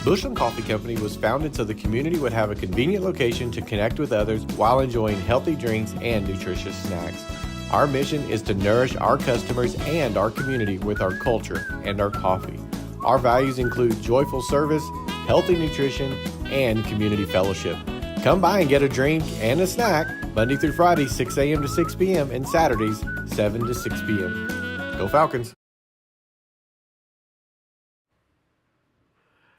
Bushland Coffee Company was founded so the community would have a convenient location to connect with others while enjoying healthy drinks and nutritious snacks. Our mission is to nourish our customers and our community with our culture and our coffee. Our values include joyful service, healthy nutrition, and community fellowship. Come by and get a drink and a snack Monday through Friday, 6 a.m. to 6 p.m. and Saturdays, 7 to 6 p.m. Go Falcons!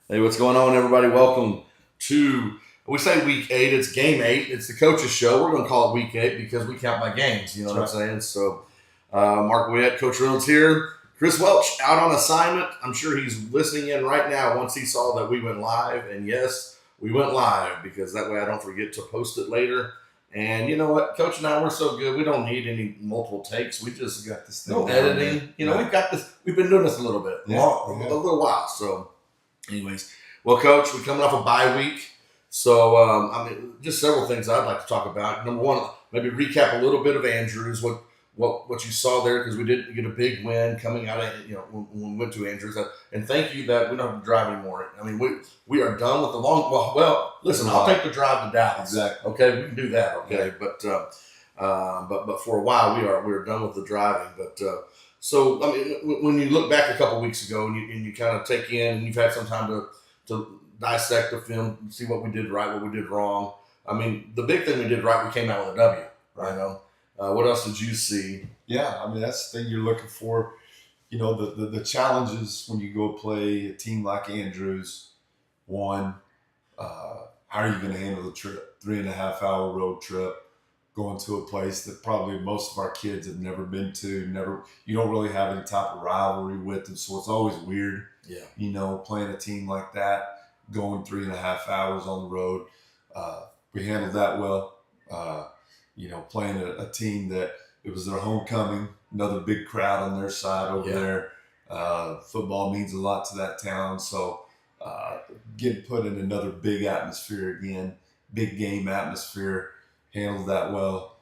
Hey, what's going on, everybody? Welcome to, we say week 8, it's game 8. It's the coach's show. We're going to call it week 8 because we count by games, you know what I'm saying? So, Mark Witt, Coach Reynolds here. Chris Welch out on assignment. I'm sure he's listening in right now once he saw that we went live. And yes, we went live because that way I don't forget to post it later. And you know what? Coach and I, we're so good. We don't need any multiple takes. We just got this thing. No editing. You know, we've got this. We've been doing this a little bit, a little while. So, anyways, well, Coach, we're coming off a bye week. So, just several things I'd like to talk about. Number one, maybe recap a little bit of Andrews, what you saw there, because we did get a big win coming out of, when we went to Andrews. And thank you that we don't have to drive anymore. I mean, we are done with the long, well, listen, I'll take the drive to Dallas. Exactly. Okay, we can do that, okay? Yeah. But for a while, we are done with the driving. But so, I mean, when you look back a couple weeks ago and you kind of take in and you've had some time to dissect the film, see what we did right, what we did wrong. I mean, the big thing we did right, we came out with a W, right? What else did you see? Yeah, I mean, that's the thing you're looking for. You know, the challenges when you go play a team like Andrews. One, how are you going to handle the trip? 3.5-hour road trip, going to a place that probably most of our kids have never been to. You don't really have any type of rivalry with them, so it's always weird. Yeah, playing a team like that, going 3.5 hours on the road. We handled that well. Playing a team that it was their homecoming, another big crowd on their side over there. Football means a lot to that town. So getting put in another big atmosphere again, big game atmosphere, handled that well.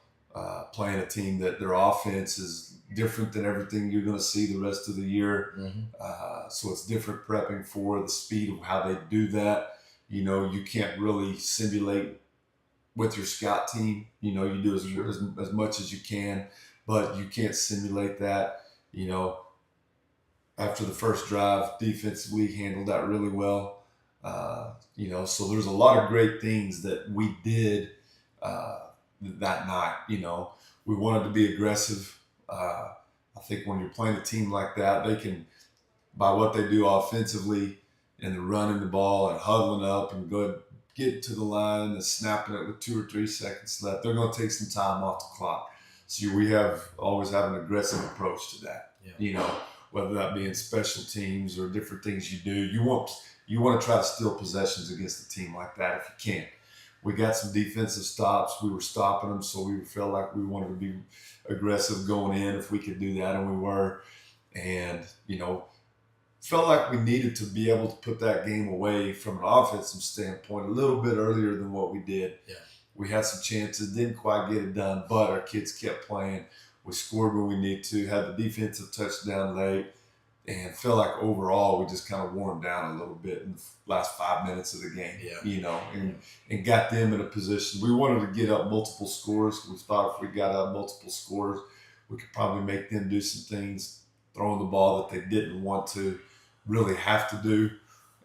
Playing a team that their offense is different than everything you're going to see the rest of the year. Mm-hmm. So it's different prepping for the speed of how they do that. You can't really simulate with your scout team. You do as much as you can, but you can't simulate that. After the first drive, defensively handled that really well. So there's a lot of great things that we did that night. We wanted to be aggressive. I think when you're playing a team like that, they can, by what they do offensively and the running the ball and huddling up and get to the line and snapping it with 2 or 3 seconds left, they're going to take some time off the clock. So we always have an aggressive approach to that. Yeah. Whether that be in special teams or different things you do, you want to try to steal possessions against a team like that if you can. We got some defensive stops. We were stopping them, so we felt like we wanted to be aggressive going in if we could do that, and we were. And, felt like we needed to be able to put that game away from an offensive standpoint a little bit earlier than what we did. Yeah. We had some chances, didn't quite get it done, but our kids kept playing. We scored when we need to, had the defensive touchdown late, and felt like overall we just kind of wore them down a little bit in the last 5 minutes of the game. Yeah. And got them in a position. We wanted to get up multiple scores. We thought if we got up multiple scores, we could probably make them do some things, throwing the ball that they didn't want to really have to do.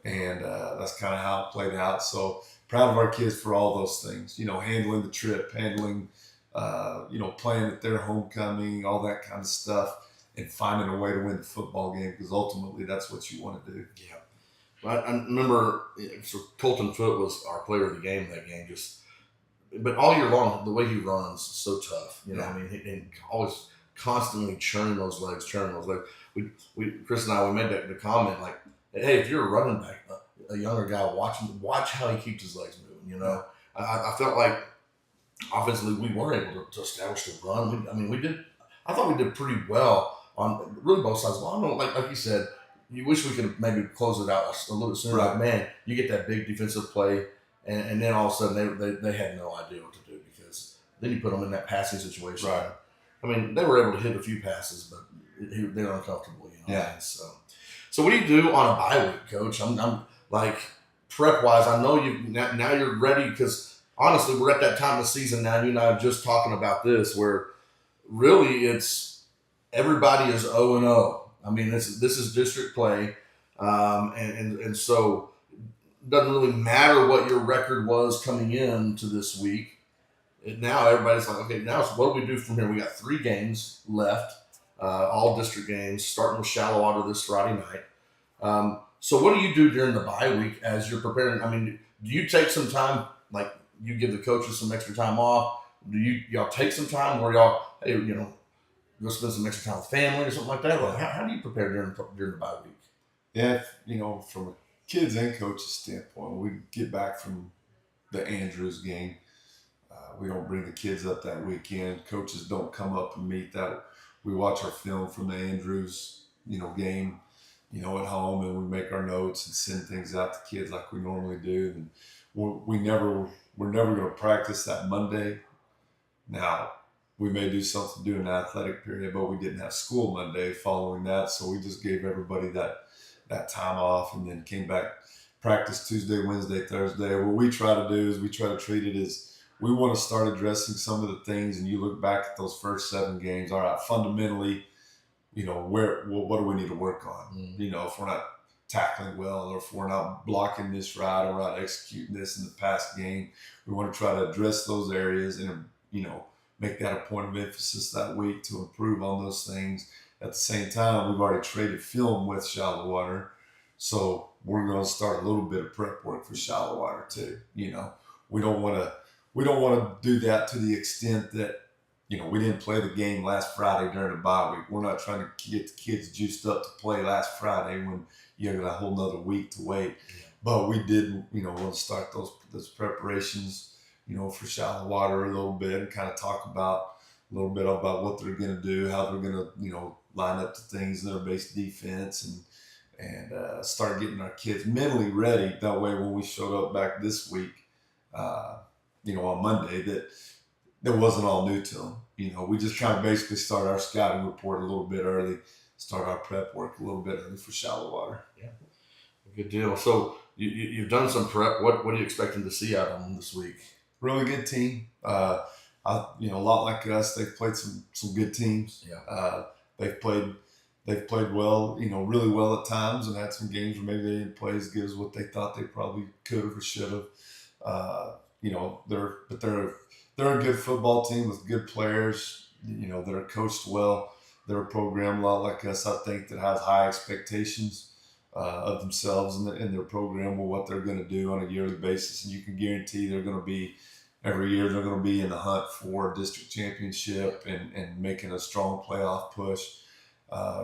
And that's kind of how it played out. So proud of our kids for all those things, handling the trip, handling, playing at their homecoming, all that kind of stuff, and finding a way to win the football game, because ultimately that's what you want to do. Yeah. Well, I remember, so Colton Foote was our player of the game that game. But all year long, the way he runs is so tough. And always constantly churning those legs. Chris and I, we made the comment like, hey, if you're a running back, a younger guy, watch how he keeps his legs moving. I felt like offensively we were able to establish the run. I thought we did pretty well on really both sides. Well, I don't know, like you said, you wish we could maybe close it out a little sooner. Right. Like, man, you get that big defensive play, and then all of a sudden they had no idea what to do, because then you put them in that passing situation. Right. They were able to hit a few passes, but they were uncomfortable. Yeah. So what do you do on a bye week, Coach? I'm like prep wise, I know you now you're ready because honestly, we're at that time of the season now. You and I are just talking about this where really it's everybody is 0-0. I mean, this is district play, and so it doesn't really matter what your record was coming into this week. Now everybody's like, okay, now what do we do from here? We got 3 games left, all district games, starting with Shallow Water this Friday night. So what do you do during the bye week as you're preparing? I mean, do you take some time, like you give the coaches some extra time off? Do y'all take some time where y'all, hey, go spend some extra time with family or something like that? Like, how do you prepare during the bye week? Yeah, from a kids and coaches standpoint, we get back from the Andrews game. We don't bring the kids up that weekend. Coaches don't come up and meet that. We watch our film from the Andrews, game, at home, and we make our notes and send things out to kids like we normally do. And we're never going to practice that Monday. Now, we may do something during the athletic period, but we didn't have school Monday following that, so we just gave everybody that time off and then came back, practice Tuesday, Wednesday, Thursday. What we try to do is we try to treat it as we want to start addressing some of the things, and you look back at those first 7 games. All right, fundamentally, what do we need to work on? If we're not tackling well, or if we're not blocking this right, or we're not executing this in the past game, we want to try to address those areas and make that a point of emphasis that week to improve on those things. At the same time, we've already traded film with Shallow Water, so we're going to start a little bit of prep work for Shallow Water too. We don't want to do that to the extent that we didn't play the game last Friday during the bye week. We're not trying to get the kids juiced up to play last Friday when you got a whole nother week to wait. Yeah. But we did, want to start those preparations, for Shallow Water a little bit and kind of talk a little bit about what they're going to do, how they're going to, line up to things in their base defense and start getting our kids mentally ready. That way, when we showed up back this week, on Monday, that wasn't all new to them. We just kind of basically start our scouting report a little bit early, start our prep work a little bit early for Shallow Water. Yeah, good deal. So you've done some prep. What are you expecting to see out of them this week? Really good team. A lot like us. They've played some good teams. Yeah. They've played well, really well at times, and had some games where maybe they didn't play as good as what they thought they probably could have or should have. They're a good football team with good players. They're coached well. They're a program a lot like us, I think, that has high expectations of themselves and their program or what they're going to do on a yearly basis. And you can guarantee they're going to be every year. They're going to be in the hunt for a district championship and making a strong playoff push.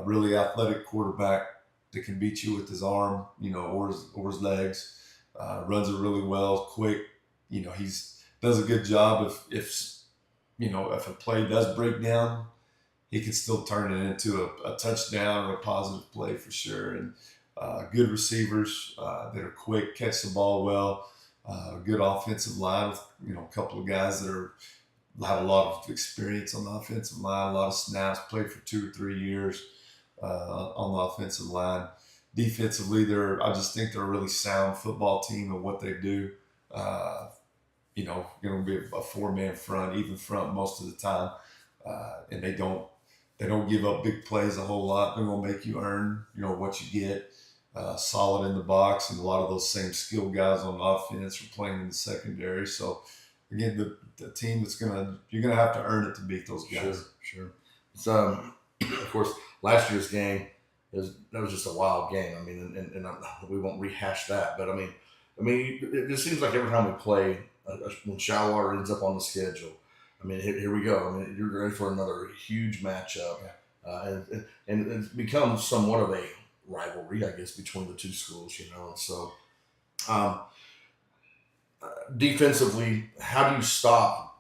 Really athletic quarterback that can beat you with his arm, or his legs. Runs it really well, quick. He's does a good job. If a play does break down, he can still turn it into a touchdown or a positive play for sure. And good receivers that are quick, catch the ball well. Good offensive line with a couple of guys that have a lot of experience on the offensive line, a lot of snaps, played for 2 or 3 years on the offensive line. Defensively, I just think they're a really sound football team at what they do. Going to be a 4-man front, even front most of the time, and they don't give up big plays a whole lot. They're going to make you earn what you get. Solid in the box, and a lot of those same skilled guys on offense are playing in the secondary. So again, the team you're gonna have to earn it to beat those guys. Sure. So of course, last year's game that was just a wild game. I mean, and we won't rehash that, but I mean, it just seems like every time we play, when Shallow Water ends up on the schedule, I mean, here we go. I mean, you're ready for another huge matchup, and it's become somewhat of a rivalry, I guess, between the 2 schools, And so, defensively, how do you stop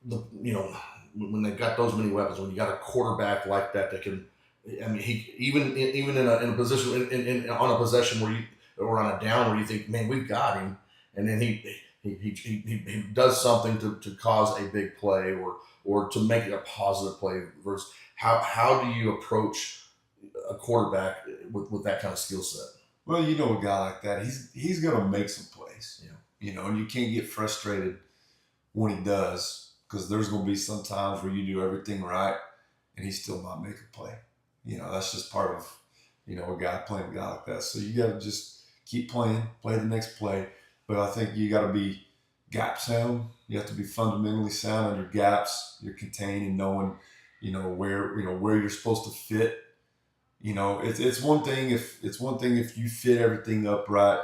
when they've got those many weapons? When you got a quarterback like that can, he even in a position in on a possession or on a down where you think, man, we've got him, and then he does something to cause a big play or to make it a positive play. Versus how do you approach a quarterback with that kind of skill set? Well, you know, a guy like that, he's gonna make some plays. Yeah. You know, and you can't get frustrated when he does, because there's gonna be some times where you do everything right and he still might make a play. You know, that's just part of, you know, a guy playing a guy like that. So you got to just keep playing, play the next play. But I think you got to be gap sound. You have to be fundamentally sound on your gaps. You're containing, knowing, where you're supposed to fit. You know, it's one thing if you fit everything up right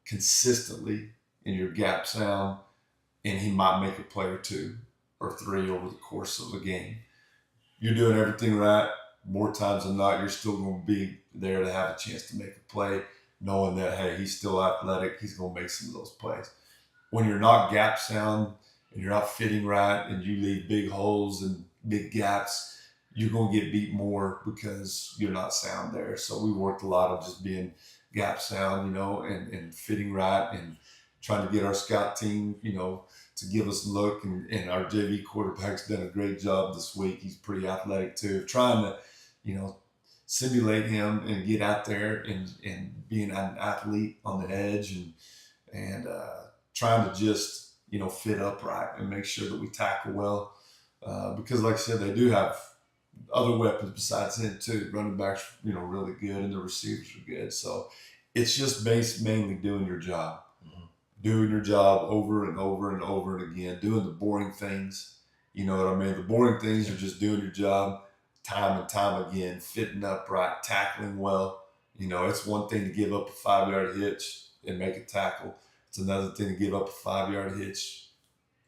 consistently in your gap sound, and he might make a play or two or three over the course of a game. You're doing everything right. More times than not, you're still going to be there to have a chance to make a play, knowing that, hey, he's still athletic. He's going to make some of those plays. When you're not gap sound and you're not fitting right and you leave big holes and big gaps, you're going to get beat more because you're not sound there. So we worked a lot of just being gap sound, and fitting right and trying to get our scout team, to give us a look. And our JV quarterback's done a great job this week. He's pretty athletic too, trying to, simulate him and get out there and being an athlete on the edge and trying to just, fit upright and make sure that we tackle well. Because like I said, they do have other weapons besides him too. Running backs, really good, and the receivers are good. So it's just mainly doing your job. Doing your job over and over and over and again, doing the boring things. You know what I mean? The boring things are just doing your job time and time again, fitting upright, tackling well. It's one thing to give up a 5-yard hitch and make a tackle. It's another thing to give up a 5-yard hitch,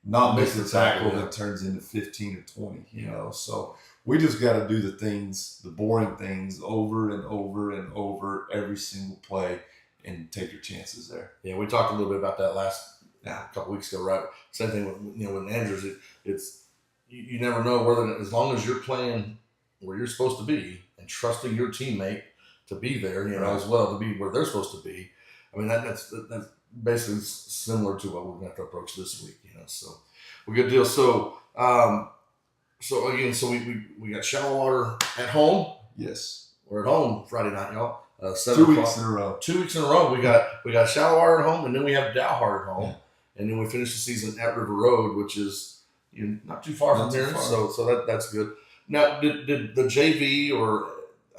not make the tackle that turns into 15 or 20, So we just got to do the boring things over and over and over every single play and take your chances there. Yeah, we talked a little bit about that a couple weeks ago, right? Same thing with Andrews. It's you never know whether, as long as you're playing where you're supposed to be and trusting your teammate to be there, as well, to be where they're supposed to be. I mean, that's basically similar to what we're going to have to approach this week, So, well, good deal. So, we got Shallow Water at home. Yes, we're at home Friday night, y'all. 2 weeks in a row. 2 weeks in a row. We got Shallow Water at home, and then we have Dalhart at home, and then we finish the season at River Road, which is not too far from here. So that's good. Now, did the JV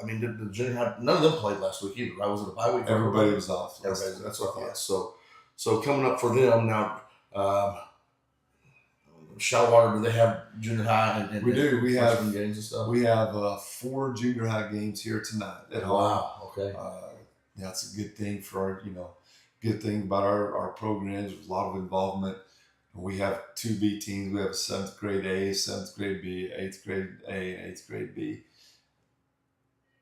did the junior high? None of them played last week either, right? Was it a bye week? Everybody was off. That's what I thought. So coming up for them now, Shallow Water, do they have junior high and we do. We have games and stuff. We have 4 junior high games here tonight at home. Wow. Okay. That's a good thing for our, good thing about our programs. There's a lot of involvement. We have 2 B teams. We have a 7th grade A, 7th grade B, 8th grade A, and 8th grade B.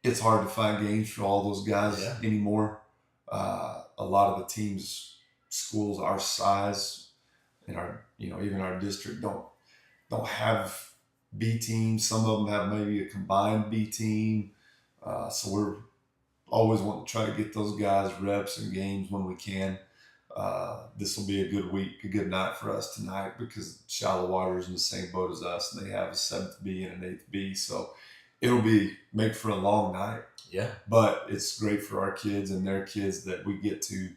It's hard to find games for all those guys anymore. A lot of the teams, schools our size, and our even our district don't have B teams. Some of them have maybe a combined B team. So we're always wanting to try to get those guys reps and games when we can. This will be a good week, a good night for us tonight, because Shallow Water is in the same boat as us, and they have a 7th B and an 8th B. So it'll make for a long night. Yeah. But it's great for our kids and their kids that we get to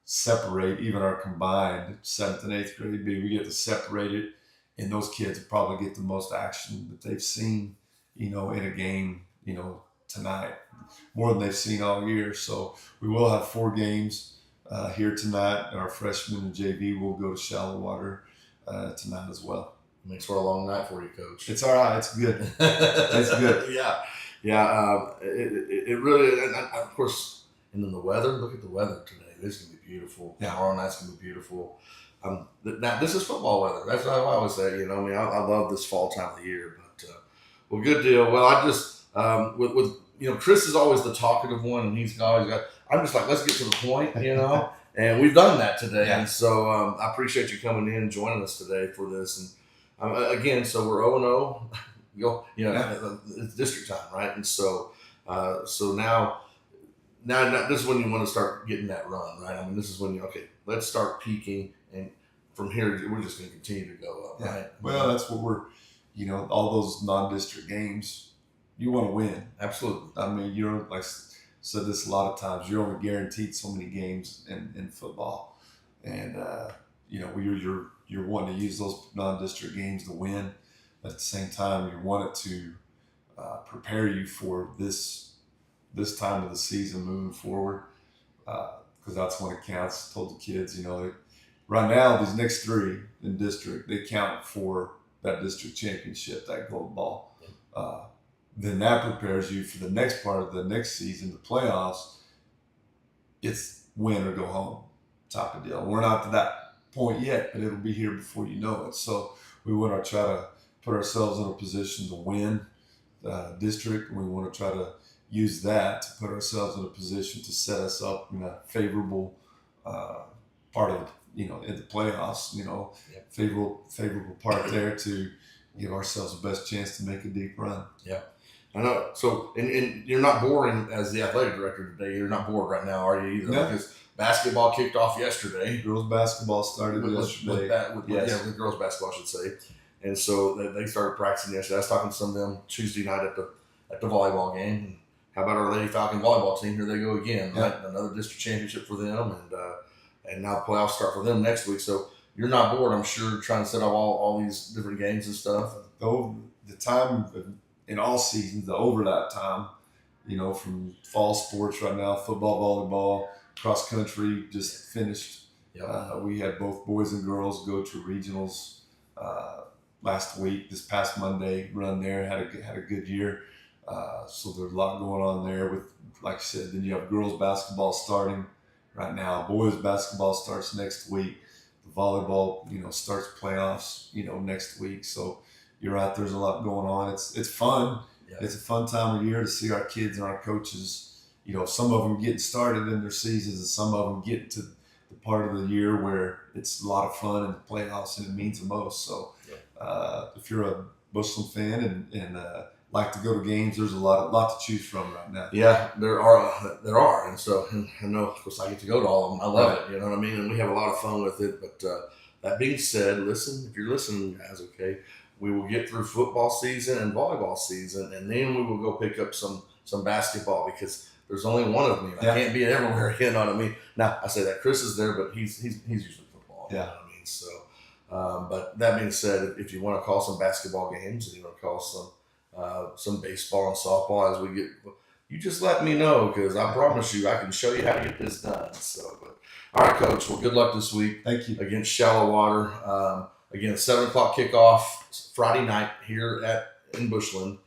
separate, even our combined 7th and 8th grade B, we get to separate it, and those kids probably get the most action that they've seen, in a game, tonight, more than they've seen all year. So we will have 4 games here tonight, and our freshmen and JV will go to Shallow Water tonight as well. Makes for a long night for you, Coach. It's all right. It's good. It's good. Yeah. It really, and of course, and then the weather. Look at the weather today. This is gonna be beautiful. Yeah. Tomorrow night's gonna be beautiful. Now this is football weather. That's what I always say. I love this fall time of the year. But well, good deal. Well, I just with Chris is always the talkative one, and he's always got. I'm just like, let's get to the point, and we've done that today. Yeah. And so I appreciate you coming in, joining us today for this. And again, so we're 0-0. It's district time, right? And so now this is when you want to start getting that run, right? I mean, this is when let's start peaking, and from here we're just going to continue to go up, right? Well, that's what we're, all those non-district games, you want to win. Absolutely. I mean, said this a lot of times. You're only guaranteed so many games in football, and you're wanting to use those non-district games to win. At the same time, you want it to prepare you for this time of the season moving forward, because that's when it counts. I told the kids, right now these next 3 in district, they count for that district championship, that gold ball. Then that prepares you for the next part of the next season, the playoffs. It's win or go home type of deal. We're not to that point yet, but it'll be here before you know it. So we want to try to put ourselves in a position to win district. We want to try to use that to put ourselves in a position to set us up in a favorable part of, in the playoffs, favorable part there to give ourselves the best chance to make a deep run. Yeah. I know. So, and you're not boring as the athletic director today. You're not bored right now, are you either? No. Because basketball kicked off yesterday. Girls basketball started yesterday. With girls basketball, I should say. And so they started practicing yesterday. I was talking to some of them Tuesday night at the volleyball game. And how about our Lady Falcon volleyball team? Here they go again. Yeah. Right? Another district championship for them, and now the playoffs start for them next week. So you're not bored, I'm sure, trying to set up all these different games and stuff. The time in all seasons, the overlap time, from fall sports right now, football, volleyball, cross country just finished. Yep. We had both boys and girls go to regionals last week. This past Monday, run there, had a good year. So there's a lot going on there with, like I said, then you have girls basketball starting right now. Boys basketball starts next week. The volleyball, starts playoffs, next week. So you're right, there's a lot going on. It's fun. Yeah. It's a fun time of year to see our kids and our coaches. Some of them getting started in their seasons, and some of them getting to the part of the year where it's a lot of fun in the playoffs and it means the most. So if you're a Bushland fan and like to go to games, there's a lot to choose from right now. Yeah, there are, and so I know, of course, I get to go to all of them. I love it, you know what I mean, and we have a lot of fun with it. But that being said, listen, if you're listening, guys, okay, we will get through football season and volleyball season, and then we will go pick up some basketball because there's only one of me. I can't be everywhere. You know what I mean? Now I say that Chris is there, but he's usually football. You know what I mean? So, but that being said, if you want to call some basketball games and you want to call some baseball and softball as we get, you just let me know because I promise you I can show you how to get this done. So, but all right, Coach. Well, good luck this week. Thank you. Against Shallow Water. Again, 7:00 kickoff Friday night here in Bushland.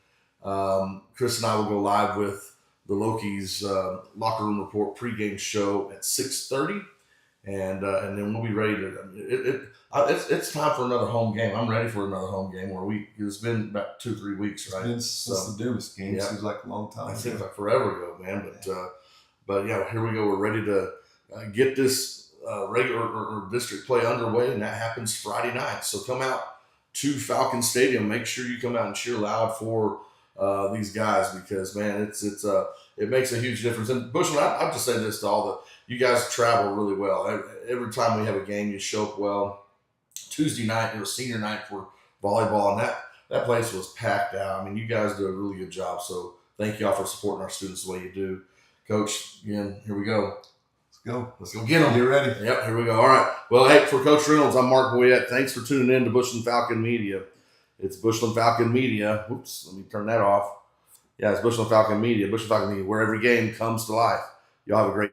Chris and I will go live with the Loki's locker room report pregame show at 6:30, and then we'll be ready to. It's time for another home game. I'm ready for another home game where it's been about 2-3 weeks, right? Since the Dumas game, seems like a long time. It seems like forever ago, man. But yeah, here we go. We're ready to get this regular or district play underway, and that happens Friday night. So come out to Falcon Stadium. Make sure you come out and cheer loud for these guys because, man, it makes a huge difference. And Bushland, I'll just say this to all you guys travel really well. Every time we have a game, you show up well. Tuesday night, it was senior night for volleyball, and that place was packed out. I mean, you guys do a really good job. So thank you all for supporting our students the way you do. Coach, again, here we go. Let's go get them. Get ready. Yep, here we go. All right. Well, hey, for Coach Reynolds, I'm Mark Boyette. Thanks for tuning in to Bushland Falcon Media. It's Bushland Falcon Media. Oops, let me turn that off. Yeah, it's Bushland Falcon Media. Bushland Falcon Media, where every game comes to life. Y'all have a great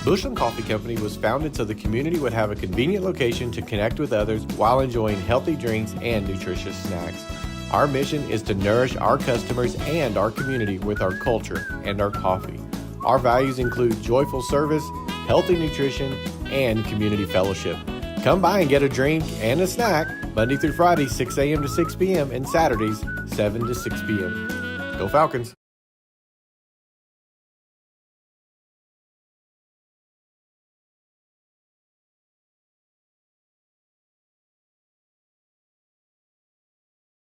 Bushland Coffee Company was founded so the community would have a convenient location to connect with others while enjoying healthy drinks and nutritious snacks. Our mission is to nourish our customers and our community with our culture and our coffee. Our values include joyful service, healthy nutrition, and community fellowship. Come by and get a drink and a snack Monday through Friday, 6 a.m. to 6 p.m. and Saturdays, 7 to 6 p.m. Go Falcons!